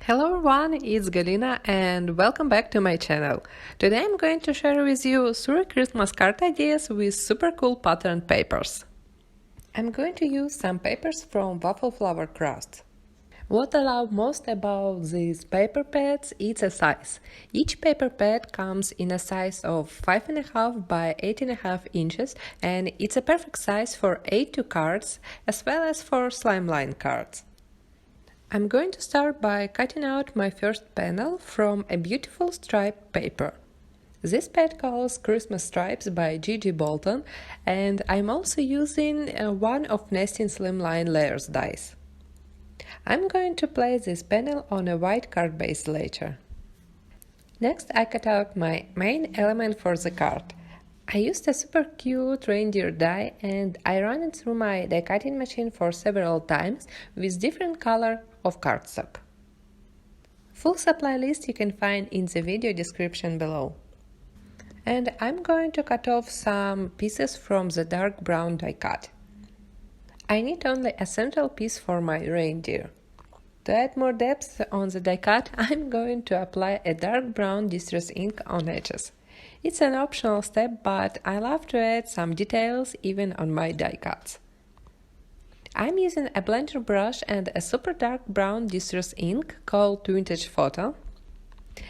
Hello everyone, it's Galina and welcome back to my channel. Today I'm going to share with you 3 Christmas card ideas with super cool patterned papers. I'm going to use some papers from waffle flower crust. What I love most about these paper pads is a size. Each paper pad comes in a size of 5.5 by 8.5 inches and it's a perfect size for A2 cards as well as for slimline cards. I'm going to start by cutting out my first panel from a beautiful striped paper. This pad calls Christmas Stripes by G.G. Bolton, and I'm also using one of Nesting Slimline Layers dies. I'm going to place this panel on a white card base later. Next, I cut out my main element for the card. I used a super cute reindeer die and I ran it through my die cutting machine for several times with different color of cardstock. Full supply list you can find in the video description below. And I'm going to cut off some pieces from the dark brown die cut. I need only a central piece for my reindeer. To add more depth on the die cut, I'm going to apply a dark brown distress ink on edges. It's an optional step, but I love to add some details even on my die cuts. I'm using a blender brush and a super dark brown distress ink called Vintage Photo.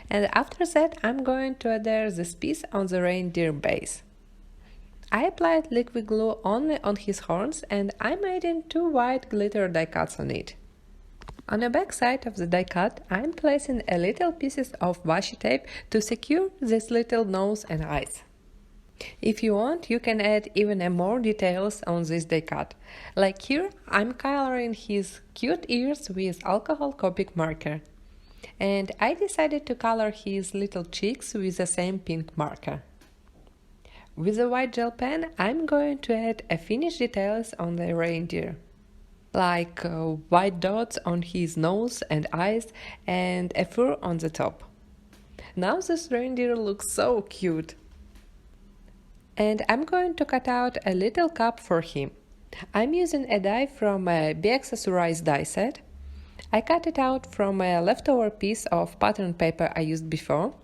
And after that, I'm going to adhere this piece on the reindeer base. I applied liquid glue only on his horns and I'm adding 2 white glitter die cuts on it. On the back side of the die cut, I'm placing a little pieces of washi tape to secure this little nose and eyes. If you want, you can add even more details on this die cut. Like here, I'm coloring his cute ears with alcohol Copic marker. And I decided to color his little cheeks with the same pink marker. With a white gel pen, I'm going to add a finished details on the reindeer, like white dots on his nose and eyes and a fur on the top. Now this reindeer looks so cute. And I'm going to cut out a little cup for him. I'm using a die from a Be Accessorized die set. I cut it out from a leftover piece of pattern paper I used before.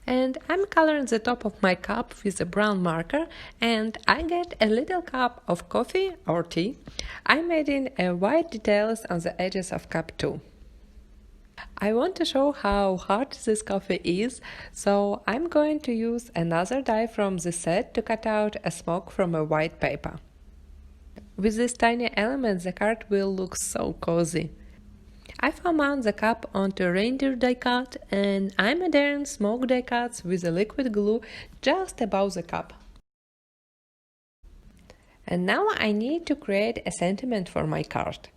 And I'm coloring the top of my cup with a brown marker and I get a little cup of coffee or tea. I'm adding white details on the edges of cup too. I want to show how hard this coffee is, so I'm going to use another die from the set to cut out a smoke from a white paper. With this tiny element, the card will look so cozy. I mount the cup onto reindeer die cut and I'm adhering smoke die cuts with a liquid glue just above the cup. And now I need to create a sentiment for my card.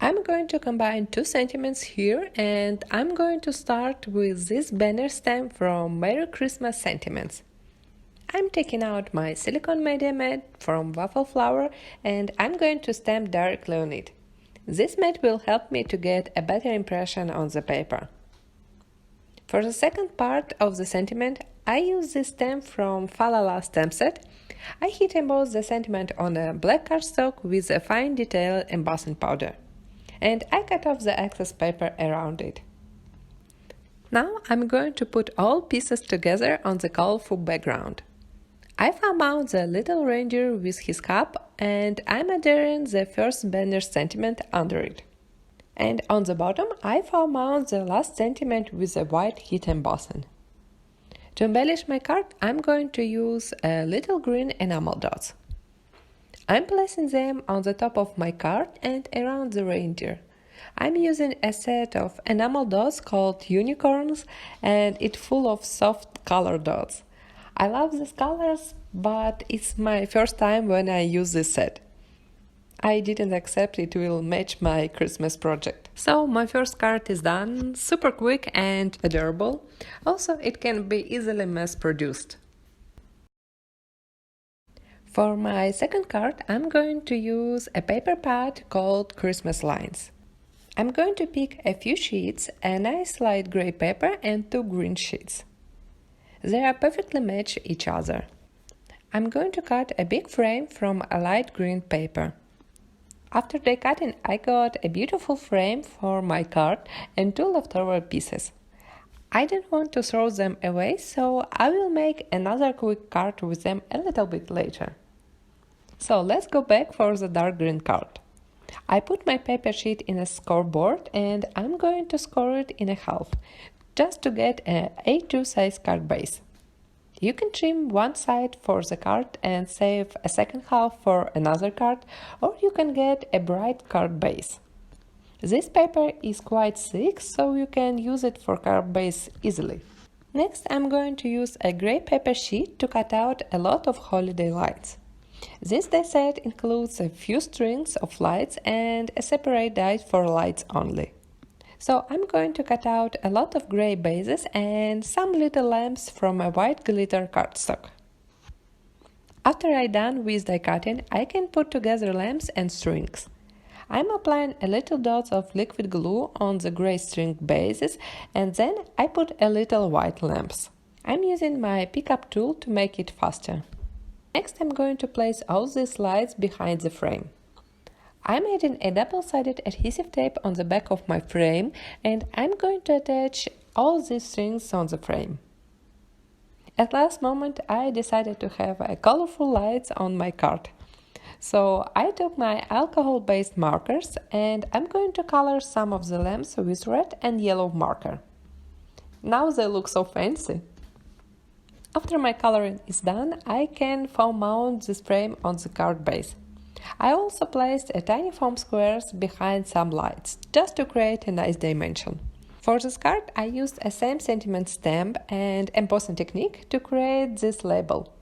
I'm going to combine 2 sentiments here and I'm going to start with this banner stamp from Merry Christmas Sentiments. I'm taking out my silicone media mat from waffle flower and I'm going to stamp directly on it. This mat will help me to get a better impression on the paper. For the second part of the sentiment, I use this stamp from Falala stamp set. I heat emboss the sentiment on a black cardstock with a fine detail embossing powder. And I cut off the excess paper around it. Now I'm going to put all pieces together on the colorful background. I mount the little reindeer with his cup and I'm adhering the first banner sentiment under it. And on the bottom I mount the last sentiment with a white heat embossing. To embellish my card, I'm going to use a little green enamel dots. I'm placing them on the top of my card and around the reindeer. I'm using a set of enamel dots called unicorns and it's full of soft color dots. I love these colors, but it's my first time when I use this set. I didn't accept it will match my Christmas project. So my first card is done, super quick and adorable. Also, it can be easily mass produced. For my second card, I'm going to use a paper pad called Christmas Lines. I'm going to pick a few sheets, a nice light gray paper and 2 green sheets. They are perfectly match each other. I'm going to cut a big frame from a light green paper. After die cutting, I got a beautiful frame for my card and 2 leftover pieces. I didn't want to throw them away, so I will make another quick card with them a little bit later. So let's go back for the dark green card. I put my paper sheet in a scoreboard and I'm going to score it in a half, just to get an A2 size card base. You can trim one side for the card and save a second half for another card, or you can get a bright card base. This paper is quite thick, so you can use it for card base easily. Next, I'm going to use a gray paper sheet to cut out a lot of holiday lights. This die set includes a few strings of lights and a separate die for lights only. So I'm going to cut out a lot of gray bases and some little lamps from a white glitter cardstock. After I'm done with die cutting, I can put together lamps and strings. I'm applying a little dots of liquid glue on the gray string bases and then I put a little white lamps. I'm using my pickup tool to make it faster. Next, I'm going to place all these lights behind the frame. I'm adding a double-sided adhesive tape on the back of my frame and I'm going to attach all these strings on the frame. At last moment, I decided to have colorful lights on my card. So I took my alcohol-based markers and I'm going to color some of the lamps with red and yellow marker. Now they look so fancy. After my coloring is done, I can foam mount this frame on the card base. I also placed a tiny foam squares behind some lights, just to create a nice dimension. For this card, I used a same sentiment stamp and embossing technique to create this label.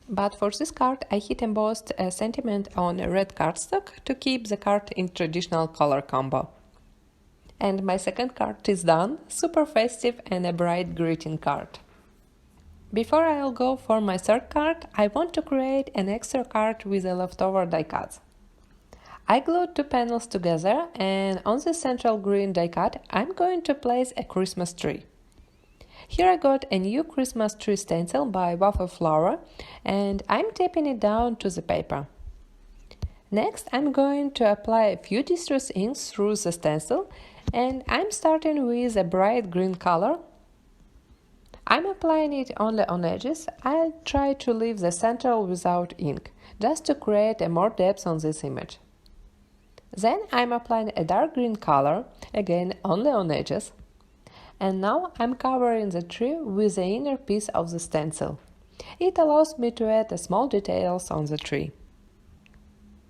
But for this card, I heat embossed a sentiment on a red cardstock to keep the card in traditional color combo. And my second card is done, super festive and a bright greeting card. Before I'll go for my third card, I want to create an extra card with the leftover die cuts. I glued 2 panels together and on the central green die cut I'm going to place a Christmas tree. Here I got a new Christmas tree stencil by Waffle Flower and I'm taping it down to the paper. Next, I'm going to apply a few distress inks through the stencil and I'm starting with a bright green color. I'm applying it only on edges. I'll try to leave the center without ink, just to create a more depth on this image. Then I'm applying a dark green color, again only on edges. And now I'm covering the tree with the inner piece of the stencil. It allows me to add small details on the tree.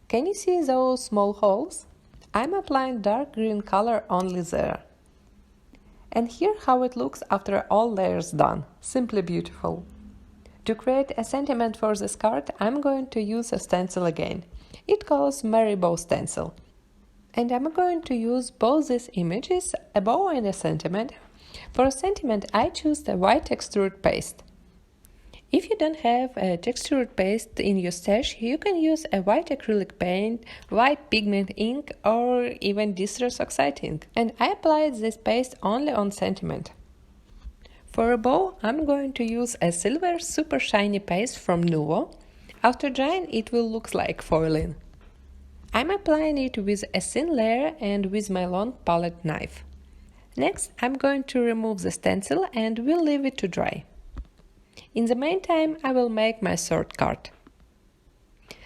Can you see those small holes? I'm applying dark green color only there. And here how it looks after all layers done. Simply beautiful. To create a sentiment for this card, I'm going to use a stencil again. It calls Merry Bow stencil. And I'm going to use both these images, a bow and a sentiment. For a sentiment, I choose the white textured paste. If you don't have a textured paste in your stash, you can use a white acrylic paint, white pigment ink, or even distress oxide ink. And I applied this paste only on sentiment. For a bow, I'm going to use a silver super shiny paste from Nuvo. After drying, it will look like foiling. I'm applying it with a thin layer and with my long palette knife. Next, I'm going to remove the stencil and we'll leave it to dry. In the meantime, I will make my third card.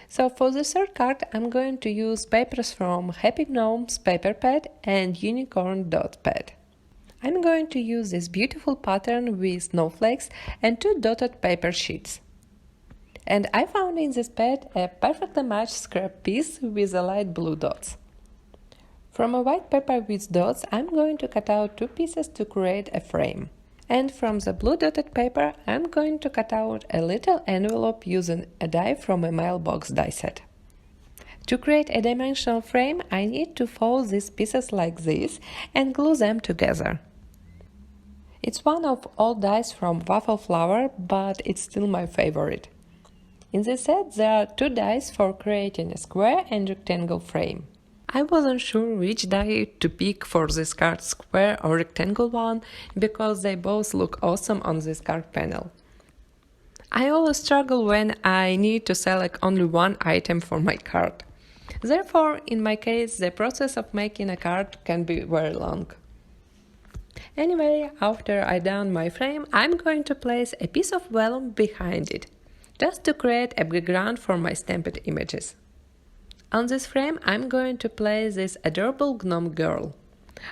So for the third card, I'm going to use papers from Happy Gnomes paper pad and Unicorn dot pad. I'm going to use this beautiful pattern with snowflakes and 2 dotted paper sheets. And I found in this pad a perfectly matched scrap piece with the light blue dots. From a white paper with dots, I'm going to cut out 2 pieces to create a frame. And from the blue dotted paper, I'm going to cut out a little envelope using a die from a Mailbox Die set. To create a dimensional frame, I need to fold these pieces like this and glue them together. It's one of old dies from Waffle Flower, but it's still my favorite. In this set, there are 2 dies for creating a square and rectangle frame. I wasn't sure which die to pick for this card, square or rectangle one, because they both look awesome on this card panel. I always struggle when I need to select only one item for my card. Therefore, in my case, the process of making a card can be very long. Anyway, after I done my frame, I'm going to place a piece of vellum behind it, just to create a background for my stamped images. On this frame, I'm going to place this adorable gnome girl.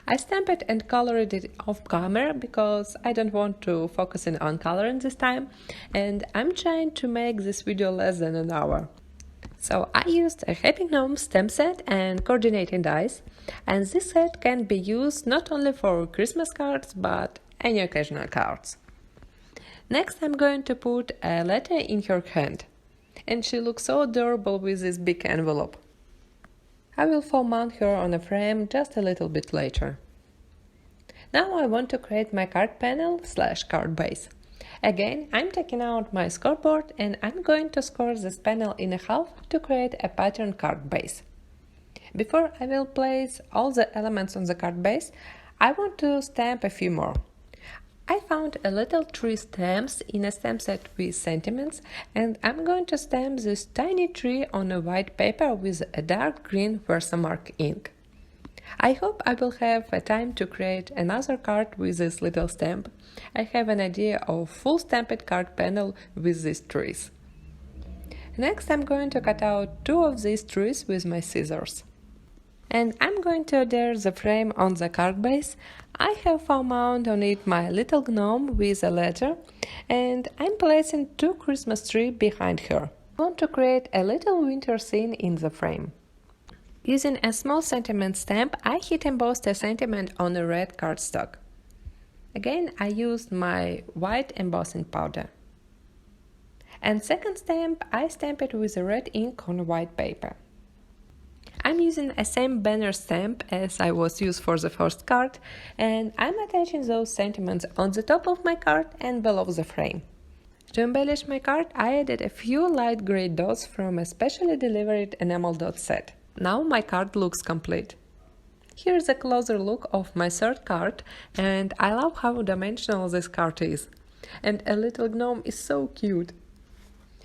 I stamped and colored it off camera because I don't want to focus on coloring this time, and I'm trying to make this video less than an hour. So I used a Happy Gnome stamp set and coordinating dies, and this set can be used not only for Christmas cards but any occasional cards. Next I'm going to put a letter in her hand, and she looks so adorable with this big envelope. I will mount her on a frame just a little bit later. Now I want to create my card panel / card base. Again, I'm taking out my scoreboard and I'm going to score this panel in half to create a pattern card base. Before I will place all the elements on the card base, I want to stamp a few more. I found a little tree stamps in a stamp set with sentiments, and I'm going to stamp this tiny tree on a white paper with a dark green Versamark ink. I hope I will have a time to create another card with this little stamp. I have an idea of full stamped card panel with these trees. Next I'm going to cut out 2 of these trees with my scissors. And I'm going to adhere the frame on the card base. I have mounted on it my little gnome with a letter, and I'm placing 2 Christmas trees behind her. I want to create a little winter scene in the frame. Using a small sentiment stamp, I hit embossed a sentiment on a red cardstock. Again, I used my white embossing powder. And second stamp, I stamped it with a red ink on white paper. I'm using a same banner stamp as I was used for the first card, and I'm attaching those sentiments on the top of my card and below the frame. To embellish my card, I added a few light gray dots from a specially delivered enamel dot set. Now my card looks complete. Here's a closer look of my third card, and I love how dimensional this card is. And a little gnome is so cute.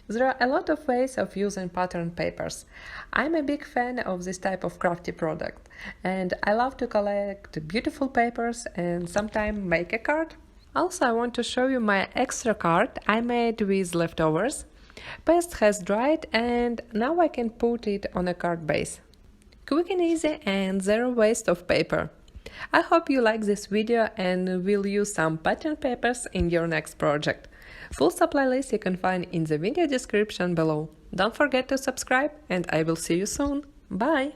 There are a lot of ways of using pattern papers. I'm a big fan of this type of crafty product, and I love to collect beautiful papers and sometimes make a card. Also, I want to show you my extra card I made with leftovers. Paste has dried and now I can put it on a card base. Quick and easy and zero waste of paper. I hope you like this video and will use some pattern papers in your next project. Full supply list you can find in the video description below. Don't forget to subscribe, and I will see you soon. Bye!